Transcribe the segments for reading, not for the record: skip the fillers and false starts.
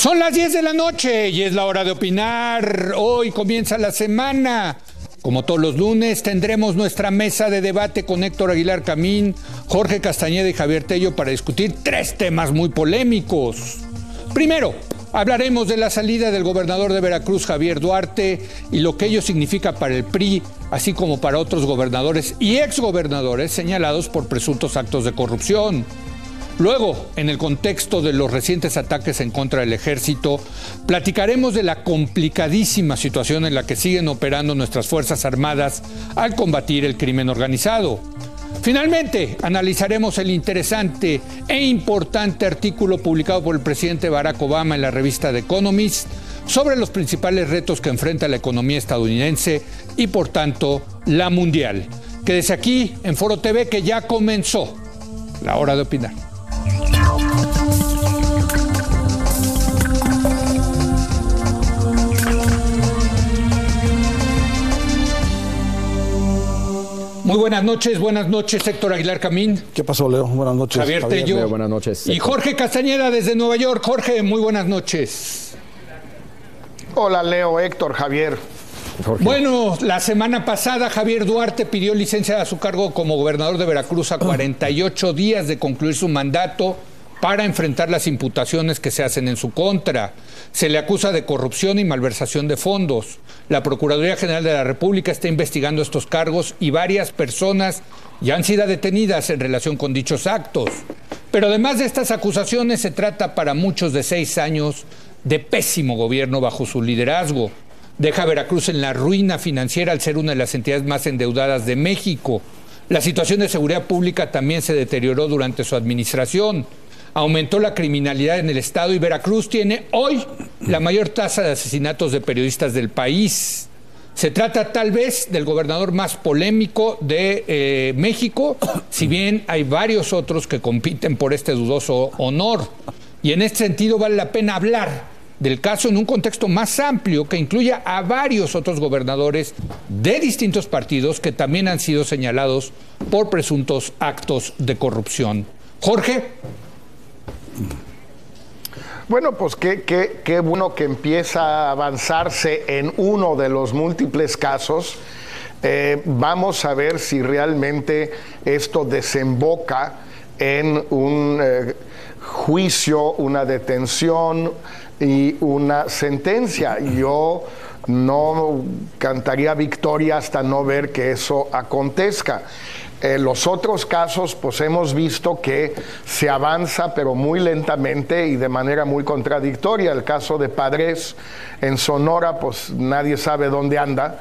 Son las 10 de la noche y es la hora de opinar. Hoy comienza la semana. Como todos los lunes, tendremos nuestra mesa de debate con Héctor Aguilar Camín, Jorge Castañeda y Javier Tello para discutir tres temas muy polémicos. Primero, hablaremos de la salida del gobernador de Veracruz, Javier Duarte, y lo que ello significa para el PRI, así como para otros gobernadores y exgobernadores señalados por presuntos actos de corrupción. Luego, en el contexto de los recientes ataques en contra del ejército, platicaremos de la complicadísima situación en la que siguen operando nuestras Fuerzas Armadas al combatir el crimen organizado. Finalmente, analizaremos el interesante e importante artículo publicado por el presidente Barack Obama en la revista The Economist sobre los principales retos que enfrenta la economía estadounidense y, por tanto, la mundial. Quédese aquí en Foro TV, que ya comenzó la hora de opinar. Muy buenas noches, Héctor Aguilar Camín. ¿Qué pasó, Leo? Buenas noches. Javier Tello. Leo, buenas noches. Y Jorge Castañeda desde Nueva York. Jorge, muy buenas noches. Hola, Leo, Héctor, Javier. Jorge. Bueno, la semana pasada Javier Duarte pidió licencia a su cargo como gobernador de Veracruz a 48 días de concluir su mandato para enfrentar las imputaciones que se hacen en su contra. Se le acusa de corrupción y malversación de fondos. La Procuraduría General de la República está investigando estos cargos y varias personas ya han sido detenidas en relación con dichos actos. Pero además de estas acusaciones, se trata para muchos de 6 años de pésimo gobierno bajo su liderazgo. Deja a Veracruz en la ruina financiera al ser una de las entidades más endeudadas de México. La situación de seguridad pública también se deterioró durante su administración. Aumentó la criminalidad en el estado y Veracruz tiene hoy la mayor tasa de asesinatos de periodistas del país. Se trata tal vez del gobernador más polémico de México, si bien hay varios otros que compiten por este dudoso honor. Y en este sentido vale la pena hablar del caso en un contexto más amplio que incluya a varios otros gobernadores de distintos partidos que también han sido señalados por presuntos actos de corrupción. Jorge. Bueno, pues qué bueno que empieza a avanzarse en uno de los múltiples casos. Vamos a ver si realmente esto desemboca en un juicio, una detención y una sentencia. Yo no cantaría victoria hasta no ver que eso acontezca. Los otros casos, pues hemos visto que se avanza, pero muy lentamente y de manera muy contradictoria. El caso de Padres en Sonora, pues nadie sabe dónde anda.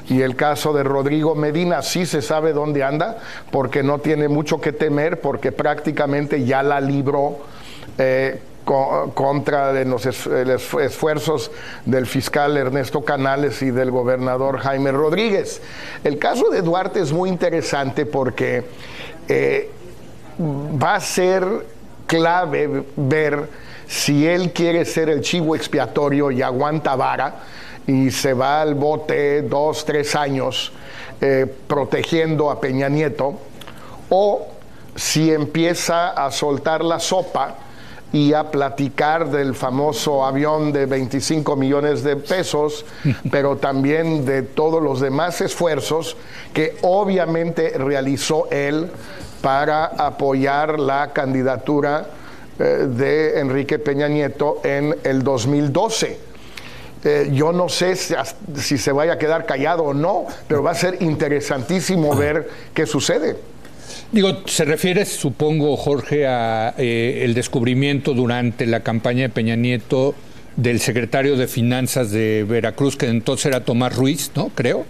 Y el caso de Rodrigo Medina sí se sabe dónde anda, porque no tiene mucho que temer, porque prácticamente ya la libró contra de los esfuerzos del fiscal Ernesto Canales y del gobernador Jaime Rodríguez. El caso de Duarte es muy interesante porque va a ser clave ver si él quiere ser el chivo expiatorio y aguanta vara y se va al bote 2, 3 años protegiendo a Peña Nieto, o si empieza a soltar la sopa y a platicar del famoso avión de 25 millones de pesos, pero también de todos los demás esfuerzos que obviamente realizó él para apoyar la candidatura de Enrique Peña Nieto en el 2012. Yo no sé si se vaya a quedar callado o no, pero va a ser interesantísimo ver qué sucede. Digo, se refiere, supongo, Jorge, a el descubrimiento durante la campaña de Peña Nieto del secretario de Finanzas de Veracruz, que entonces era Tomás Ruiz, ¿no? Creo,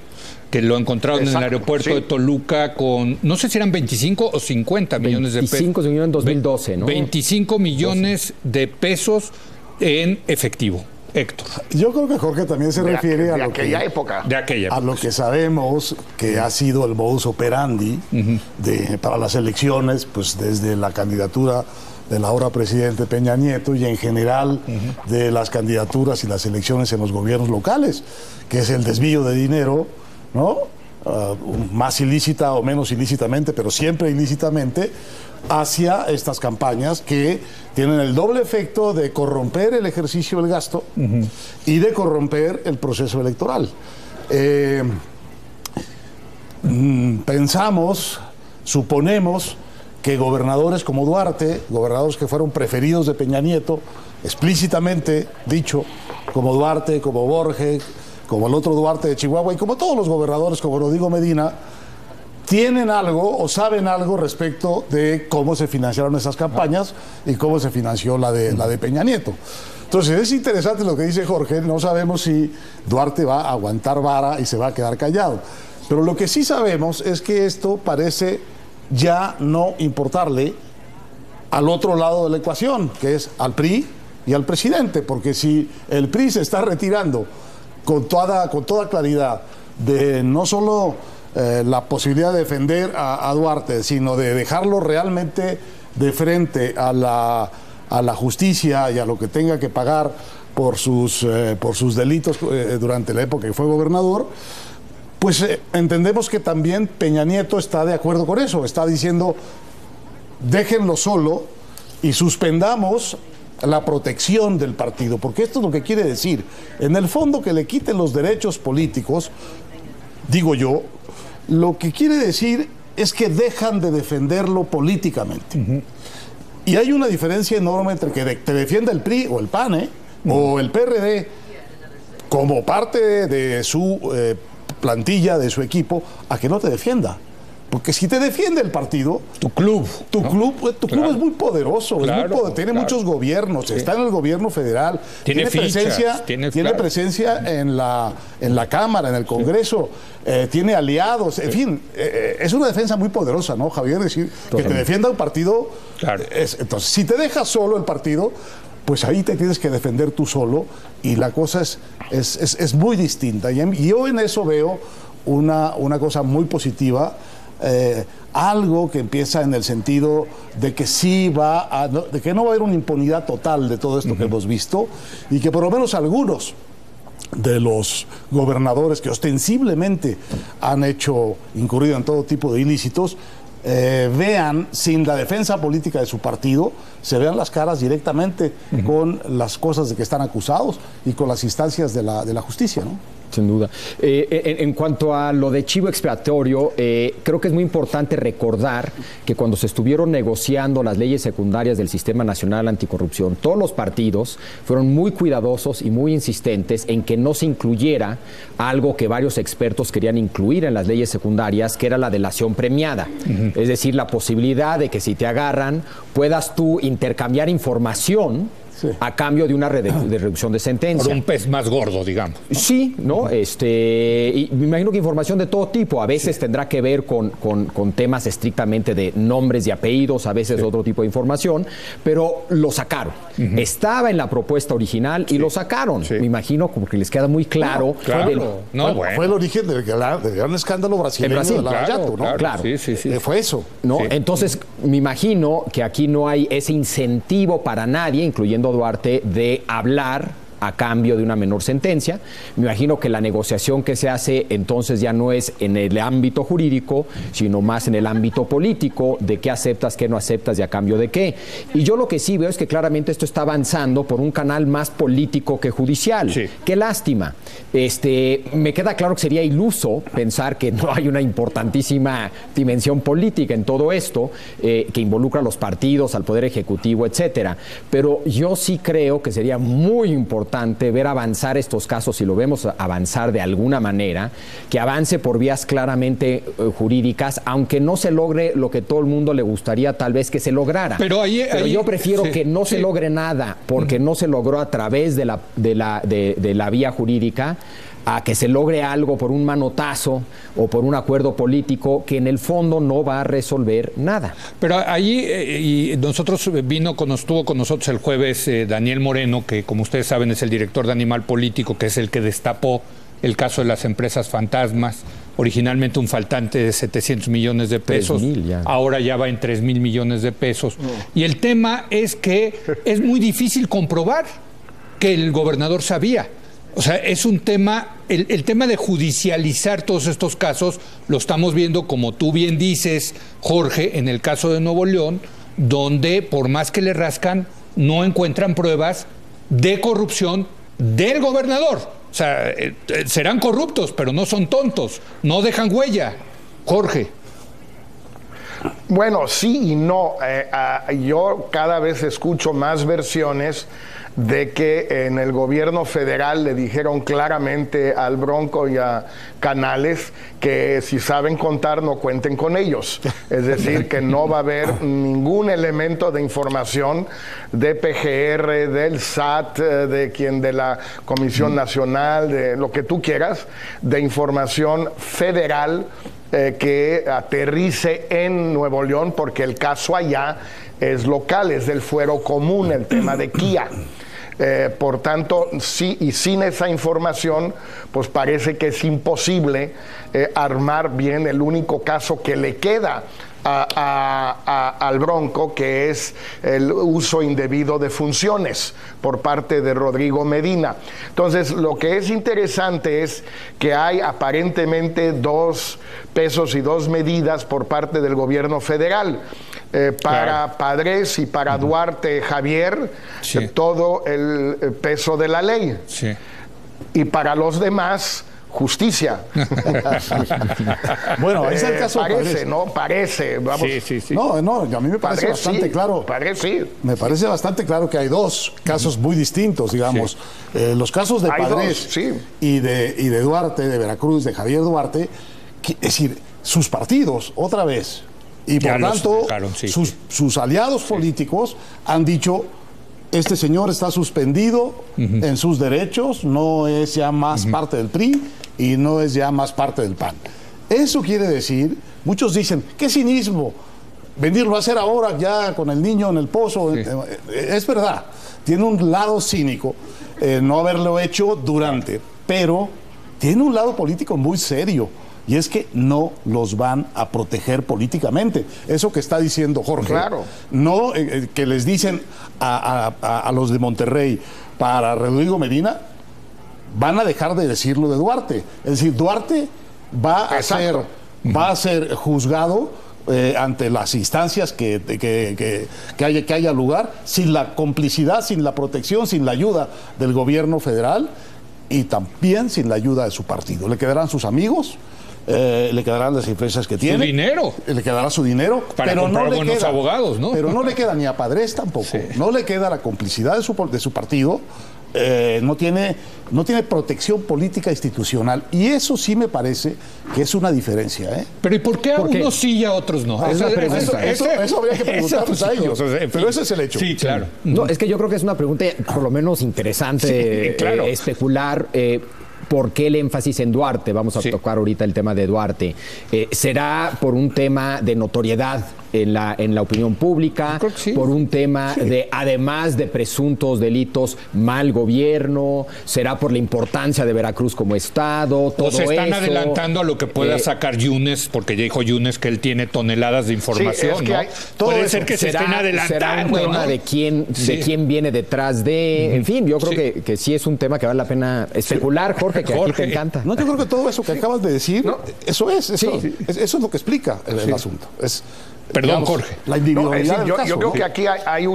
que lo encontraron en el aeropuerto de Toluca con, no sé si eran 25 o 50 millones de pesos. 25 millones en 2012, ¿no? 25 millones de pesos en efectivo. Héctor. Yo creo que Jorge también se refiere a lo que sabemos que ha sido el modus operandi para las elecciones, pues desde la candidatura del ahora presidente Peña Nieto y en general de las candidaturas y las elecciones en los gobiernos locales, que es el desvío de dinero, ¿no?, más ilícita o menos ilícitamente, pero siempre ilícitamente, hacia estas campañas que tienen el doble efecto de corromper el ejercicio del gasto y de corromper el proceso electoral. Suponemos que gobernadores como Duarte, gobernadores que fueron preferidos de Peña Nieto, explícitamente dicho, como Duarte, como Borges, como el otro Duarte de Chihuahua y como todos los gobernadores, como Rodrigo Medina, tienen algo o saben algo respecto de cómo se financiaron esas campañas y cómo se financió la de Peña Nieto. Entonces es interesante lo que dice Jorge, no sabemos si Duarte va a aguantar vara y se va a quedar callado. Pero lo que sí sabemos es que esto parece ya no importarle al otro lado de la ecuación, que es al PRI y al presidente, porque si el PRI se está retirando con toda claridad de no solo la posibilidad de defender a Duarte, sino de dejarlo realmente de frente a la justicia y a lo que tenga que pagar por sus delitos durante la época que fue gobernador, pues entendemos que también Peña Nieto está de acuerdo con eso, está diciendo déjenlo solo y suspendamos la protección del partido, porque esto es lo que quiere decir, en el fondo, que le quiten los derechos políticos, digo yo, lo que quiere decir es que dejan de defenderlo políticamente. Y hay una diferencia enorme entre que te defienda el PRI o el PAN, o el PRD, como parte de su plantilla, de su equipo, a que no te defienda. Porque si te defiende el partido, tu club es muy poderoso, tiene muchos gobiernos, está en el gobierno federal, tiene presencia en la Cámara, en el Congreso, tiene aliados, en fin, es una defensa muy poderosa, ¿no, Javier? Decir que te defienda un partido, entonces si te dejas solo el partido, pues ahí te tienes que defender tú solo, y la cosa es muy distinta. Y yo en eso veo una cosa muy positiva, algo que empieza en el sentido de que de que no va a haber una impunidad total de todo esto que hemos visto, y que por lo menos algunos de los gobernadores que ostensiblemente han incurrido en todo tipo de ilícitos, vean, sin la defensa política de su partido, se vean las caras directamente con las cosas de que están acusados y con las instancias de la justicia, ¿no? Sin duda. En cuanto a lo de chivo expiatorio, creo que es muy importante recordar que cuando se estuvieron negociando las leyes secundarias del Sistema Nacional Anticorrupción, todos los partidos fueron muy cuidadosos y muy insistentes en que no se incluyera algo que varios expertos querían incluir en las leyes secundarias, que era la delación premiada. Es decir, la posibilidad de que si te agarran puedas tú intercambiar información a cambio de una reducción de sentencia. Por un pez más gordo, digamos. Sí, ¿no? Y me imagino que información de todo tipo. A veces tendrá que ver con temas estrictamente de nombres y apellidos, a veces otro tipo de información, pero lo sacaron. Estaba en la propuesta original y lo sacaron. Me imagino como que les queda muy claro. Fue el origen del gran escándalo brasileño en Brasil, de Lava Jato, ¿no? Claro. Fue eso. ¿No? Entonces, me imagino que aquí no hay ese incentivo para nadie, incluyendo Duarte, de hablar a cambio de una menor sentencia. Me imagino que la negociación que se hace entonces ya no es en el ámbito jurídico, sino más en el ámbito político, de qué aceptas, qué no aceptas y a cambio de qué. Y yo lo que sí veo es que claramente esto está avanzando por un canal más político que judicial. Qué lástima. Me queda claro que sería iluso pensar que no hay una importantísima dimensión política en todo esto, que involucra a los partidos, al Poder Ejecutivo, etcétera. Pero yo sí creo que sería muy importante ver avanzar estos casos, si lo vemos avanzar de alguna manera, que avance por vías claramente jurídicas, aunque no se logre lo que todo el mundo le gustaría tal vez que se lograra. Pero yo prefiero que no se logre nada, porque no se logró a través de la vía jurídica, a que se logre algo por un manotazo o por un acuerdo político que en el fondo no va a resolver nada. Pero ahí, y estuvo con nosotros el jueves Daniel Moreno, que como ustedes saben es el director de Animal Político, que es el que destapó el caso de las empresas fantasmas, originalmente un faltante de 700 millones de pesos, ahora ya va en 3,000 millones de pesos. Y el tema es que es muy difícil comprobar que el gobernador sabía. O sea, es un tema, el tema de judicializar todos estos casos, lo estamos viendo, como tú bien dices, Jorge, en el caso de Nuevo León, donde por más que le rascan, no encuentran pruebas de corrupción del gobernador. O sea, serán corruptos, pero no son tontos, no dejan huella. Jorge. Bueno, sí y no. Yo cada vez escucho más versiones de que en el gobierno federal le dijeron claramente al Bronco y a Canales que si saben contar no cuenten con ellos. Es decir, que no va a haber ningún elemento de información de PGR, del SAT, de la Comisión Nacional, de lo que tú quieras, de información federal que aterrice en Nuevo León, porque el caso allá es local, es del fuero común, el tema de Kia. Por tanto, sí, y sin esa información, pues parece que es imposible armar bien el único caso que le queda al Bronco, que es el uso indebido de funciones por parte de Rodrigo Medina. Entonces, lo que es interesante es que hay aparentemente 2 pesos y 2 medidas por parte del gobierno federal. Para Padres y para Duarte Javier, todo el peso de la ley. Sí. Y para los demás, justicia. Bueno, es el caso. Parece, ¿no? Parece. Vamos. Sí. No, a mí me parece bastante claro. Me parece bastante claro que hay 2 casos muy distintos, digamos. Los casos de Padres y de Duarte, de Veracruz, de Javier Duarte, es decir, sus partidos, otra vez. Y por tanto, sus aliados políticos han dicho, este señor está suspendido en sus derechos, no es ya más parte del PRI y no es ya más parte del PAN. Eso quiere decir, muchos dicen, qué cinismo, venirlo a hacer ahora ya con el niño en el pozo. Es verdad, tiene un lado cínico no haberlo hecho durante, pero tiene un lado político muy serio. Y es que no los van a proteger políticamente. Eso que está diciendo Jorge. Claro. No, que les dicen a los de Monterrey para Rodrigo Medina, van a dejar de decirlo de Duarte. Es decir, Duarte va a ser juzgado ante las instancias que haya lugar, sin la complicidad, sin la protección, sin la ayuda del gobierno federal y también sin la ayuda de su partido. Le quedarán sus amigos, le quedarán las empresas que tiene. Su dinero. Le quedará su dinero. Para pero comprar buenos abogados, ¿no? Pero no le queda ni a Padres tampoco. No le queda la complicidad de su partido. No tiene protección política institucional. Y eso sí me parece que es una diferencia. Pero ¿y por qué a unos sí y a otros no? Eso habría que preguntarles a ellos. Pero ese es el hecho. Sí, claro. No, es que yo creo que es una pregunta por lo menos interesante especular. ¿Por qué el énfasis en Duarte? Vamos a tocar ahorita el tema de Duarte. ¿Será por un tema de notoriedad en la opinión pública? ¿Por un tema de, además de presuntos delitos, mal gobierno? ¿Será por la importancia de Veracruz como estado? Todo se están adelantando a lo que pueda sacar Yunes, porque ya dijo Yunes que él tiene toneladas de información, ¿no? Puede ser que se estén adelantando. ¿Será un tema de quién viene detrás de...? En fin, yo creo que sí es un tema que vale la pena especular, Jorge, que aquí te encanta. No, yo creo que todo eso que acabas de decir, eso es lo que explica el asunto. Perdón, Jorge. La individualidad del caso, yo creo que aquí hay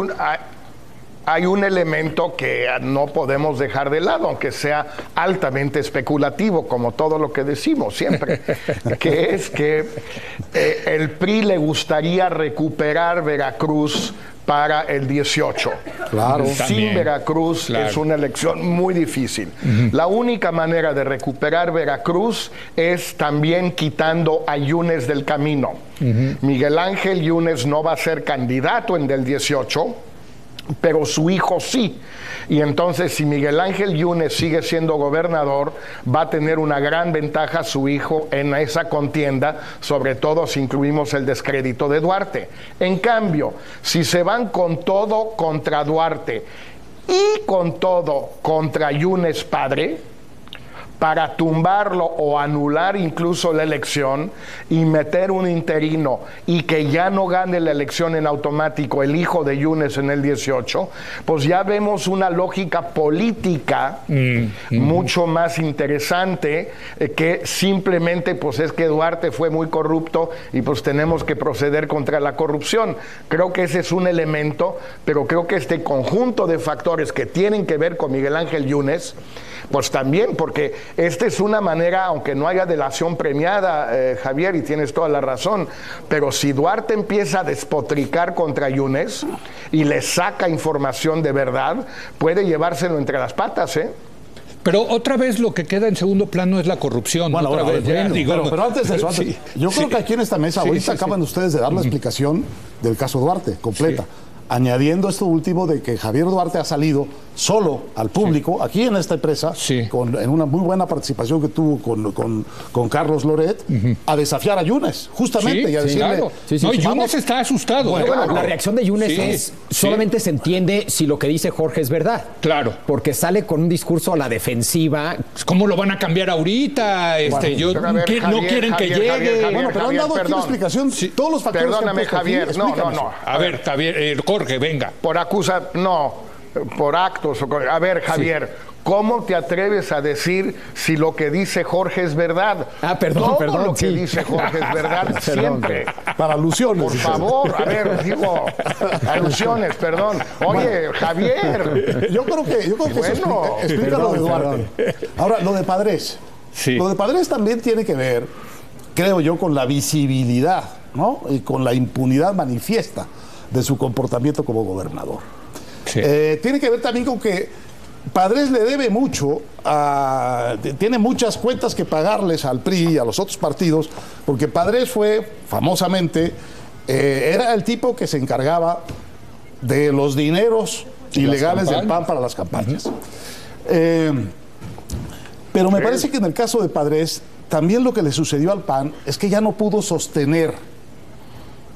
un elemento que no podemos dejar de lado, aunque sea altamente especulativo, como todo lo que decimos siempre, que es que el PRI le gustaría recuperar Veracruz para el 18. Claro. Sin Veracruz es una elección muy difícil. La única manera de recuperar Veracruz es también quitando a Yunes del camino. Miguel Ángel Yunes no va a ser candidato en el 18, pero su hijo sí. Y entonces, si Miguel Ángel Yunes sigue siendo gobernador, va a tener una gran ventaja su hijo en esa contienda, sobre todo si incluimos el descrédito de Duarte. En cambio, si se van con todo contra Duarte y con todo contra Yunes padre, para tumbarlo o anular incluso la elección y meter un interino y que ya no gane la elección en automático el hijo de Yunes en el 18, pues ya vemos una lógica política mucho más interesante que simplemente pues es que Duarte fue muy corrupto y pues tenemos que proceder contra la corrupción. Creo que ese es un elemento, pero creo que este conjunto de factores que tienen que ver con Miguel Ángel Yunes, pues también, porque esta es una manera, aunque no haya delación premiada, Javier, y tienes toda la razón, pero si Duarte empieza a despotricar contra Yunes y le saca información de verdad, puede llevárselo entre las patas, ¿eh? Pero otra vez lo que queda en segundo plano es la corrupción. Bueno, otra vez, pero antes de eso, yo creo que aquí en esta mesa ahorita acaban ustedes de dar la explicación del caso Duarte completa. Añadiendo esto último de que Javier Duarte ha salido solo al público, aquí en esta empresa, en una muy buena participación que tuvo con Carlos Loret, a desafiar a Yunes, justamente, y a decirle... Yunes está asustado. Bueno, la reacción de Yunes es, solamente se entiende si lo que dice Jorge es verdad. Claro. Porque sale con un discurso a la defensiva. ¿Cómo lo van a cambiar ahorita? No quieren que llegue. Bueno, pero han dado aquí una explicación, todos los factores. Perdóname, Javier, no. A ver, Javier, Jorge, venga. Por actos. A ver, Javier, ¿cómo te atreves a decir si lo que dice Jorge es verdad? Perdón. Lo que dice Jorge es verdad siempre. Para alusiones. Por favor, a ver, alusiones, perdón. Oye, Javier. Yo creo que explica lo de Duarte. Ahora, lo de Padres. Sí. Lo de Padres también tiene que ver, creo yo, con la visibilidad, ¿no? Y con la impunidad manifiesta de su comportamiento como gobernador. Sí. Tiene que ver también con que Padres le debe mucho, tiene muchas cuentas que pagarles al PRI y a los otros partidos, porque Padres fue, famosamente, era el tipo que se encargaba de los dineros ilegales del PAN para las campañas. Pero me parece que en el caso de Padres, también lo que le sucedió al PAN es que ya no pudo sostener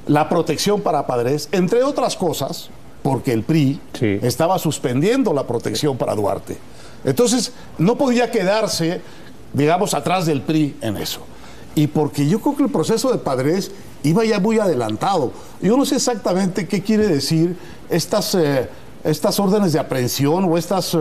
la protección para Padres, entre otras cosas, porque el PRI estaba suspendiendo la protección para Duarte. Entonces, no podía quedarse, digamos, atrás del PRI en eso. Y porque yo creo que el proceso de Padres iba ya muy adelantado. Yo no sé exactamente qué quiere decir estas órdenes de aprehensión o estas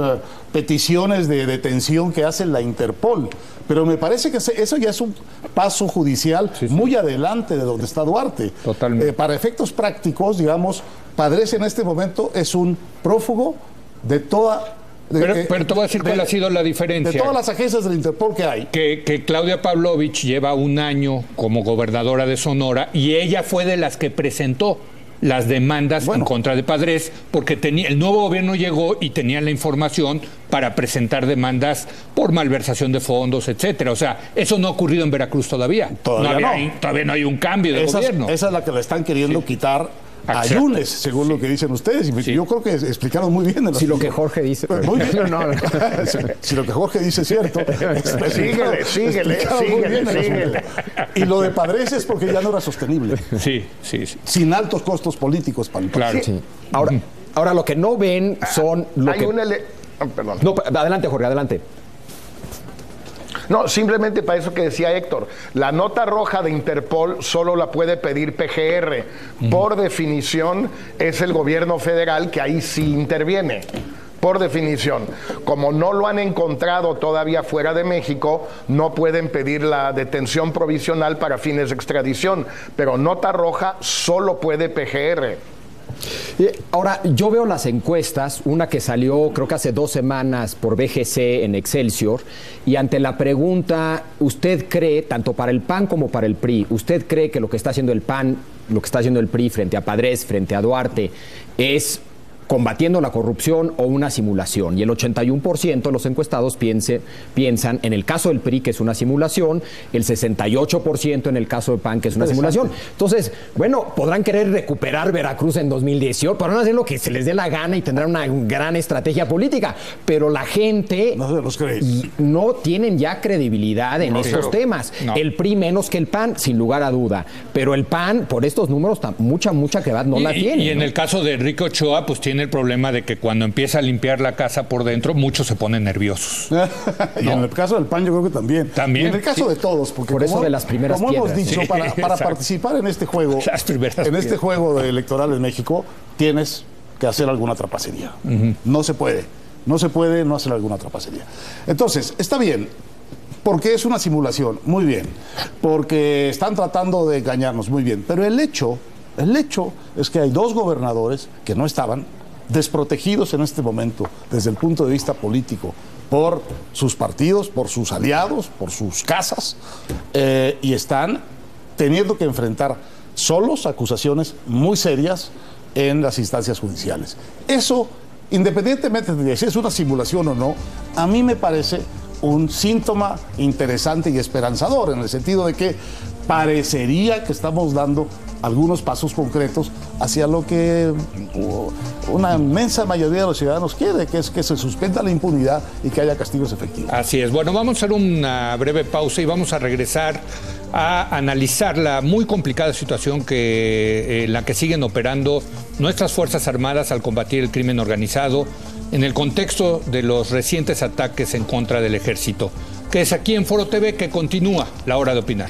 peticiones de detención que hace la Interpol. Pero me parece que eso ya es un paso judicial muy adelante de donde está Duarte. Totalmente. Para efectos prácticos, digamos, Padres en este momento es un prófugo de toda... Pero te voy a decir cuál ha sido la diferencia. De todas las agencias del Interpol que hay. Que Claudia Pavlovich lleva un año como gobernadora de Sonora y ella fue de las que presentó las demandas en contra de Padres, porque el nuevo gobierno llegó y tenía la información para presentar demandas por malversación de fondos, etcétera. O sea, eso no ha ocurrido en Veracruz todavía. Todavía no hay un cambio de gobierno. Esa es la que le están queriendo quitar a Yunes, según lo que dicen ustedes. Y yo creo que explicaron muy bien. Si lo que Jorge dice. Muy bien. Si lo que Jorge dice es cierto. Síguele. Y lo de Padres es porque ya no era sostenible. Sí. Sin altos costos políticos para el país. Claro. Sí. Ahora lo que no ven son... Perdón. No, adelante, Jorge, adelante. No, simplemente para eso que decía Héctor, la nota roja de Interpol solo la puede pedir PGR. Por definición es el gobierno federal que ahí sí interviene. Por definición. Como no lo han encontrado todavía fuera de México, no pueden pedir la detención provisional para fines de extradición. Pero nota roja solo puede PGR. Ahora, yo veo las encuestas, una que salió creo que hace 2 semanas por BGC en Excelsior, y ante la pregunta, ¿usted cree, tanto para el PAN como para el PRI, ¿usted cree que lo que está haciendo el PAN, lo que está haciendo el PRI frente a Padres, frente a Duarte, es combatiendo la corrupción o una simulación? Y el 81% de los encuestados piensan en el caso del PRI que es una simulación, el 68% en el caso del PAN que es una simulación. Entonces, bueno, podrán querer recuperar Veracruz en 2018, podrán hacer lo que se les dé la gana y tendrán una gran estrategia política, pero la gente no tienen ya credibilidad en estos temas. El PRI menos que el PAN, sin lugar a duda, pero el PAN, por estos números, mucha credibilidad no la tiene. Y en el caso de Enrique Ochoa, pues tiene tiene el problema de que cuando empieza a limpiar la casa por dentro, muchos se ponen nerviosos. Y en el caso del PAN yo creo que también. También. Y en el caso de todos, porque por eso de las primeras como piedras. hemos dicho, para participar en este juego, este juego electoral en México, tienes que hacer alguna trapacería. No se puede no hacer alguna trapacería. Entonces, está bien. Porque es una simulación, muy bien. Porque están tratando de engañarnos, muy bien. Pero el hecho es que hay 2 gobernadores que no estaban desprotegidos en este momento desde el punto de vista político por sus partidos, por sus aliados, por sus casas, y están teniendo que enfrentar solos acusaciones muy serias en las instancias judiciales. Eso, independientemente de si es una simulación o no, a mí me parece un síntoma interesante y esperanzador, en el sentido de que parecería que estamos dando algunos pasos concretos hacia lo que una inmensa mayoría de los ciudadanos quiere, que es que se suspenda la impunidad y que haya castigos efectivos. Así es. Bueno, vamos a hacer una breve pausa y vamos a regresar a analizar la muy complicada situación en la que siguen operando nuestras Fuerzas Armadas al combatir el crimen organizado en el contexto de los recientes ataques en contra del ejército. Que es aquí en Foro TV, que continúa la hora de opinar.